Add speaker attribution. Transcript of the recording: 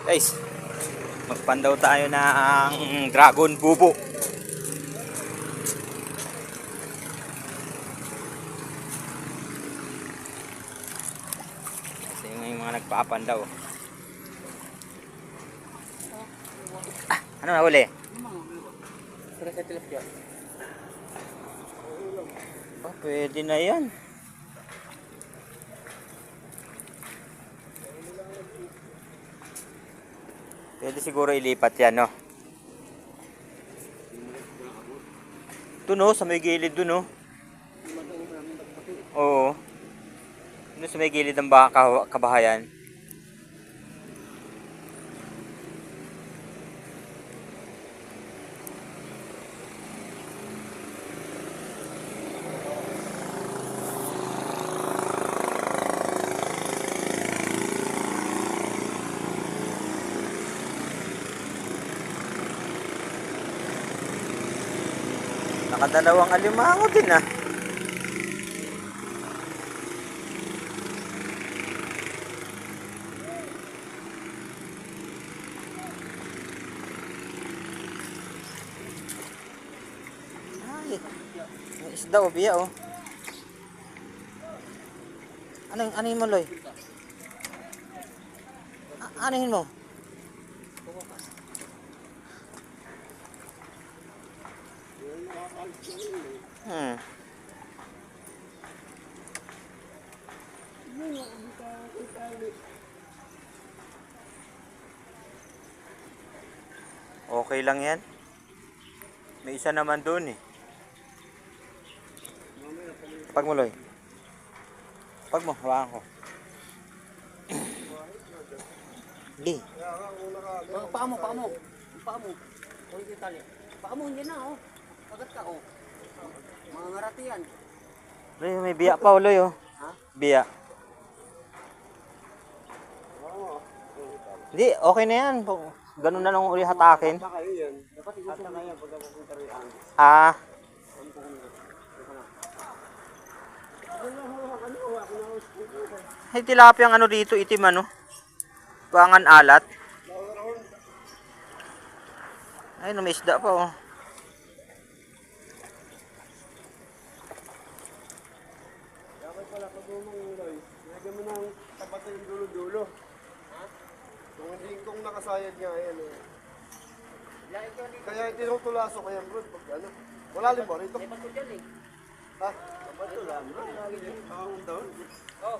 Speaker 1: Guys, magpandaw tayo ng dragon bubo. Kasi yung mga nagpapandaw. Ano na huli? Oh, pwede na yan. Pwede siguro ilipat yan, no? Doon, no? Sa may gilid doon, no? Oo. Doon sa may gilid ng kabahayan. Nakadalawang alimango din, ah. Ay, may isda o biya, oh. Anuhin mo, Loy? Anuhin mo? Okay lang yan. May isa naman doon, eh. Pag mo, Loy. Pag mo, hawakan ko. Di.
Speaker 2: Paa mo. Ulit yung tali. Paa mo, hindi na, oh. Pagat ka, oh. Mga ngarati yan.
Speaker 1: Loy, may biya pa, Loy, oh.
Speaker 2: Ha?
Speaker 1: Biya. Hindi, okay na yan. Ganun na lang uli hatakin.
Speaker 2: Dapat igusto na yan pagka pupunta rin.
Speaker 1: Ah. Ay, tilapia ang ano dito, itim, ano? Pangan alat. Ay, may isda pa, oh.
Speaker 2: Dapat pala pag umang Loy, nilagyan mo ng tapat yung dulo-dulo. Ha? Kung nakasayad nga yan, eh. Kaya tinutulaso ko yan, bro. Pag ano, wala rin ba rito? May bato dyan, eh. Ha? Bato lang, bro. Lagi dyan. Down. Oh.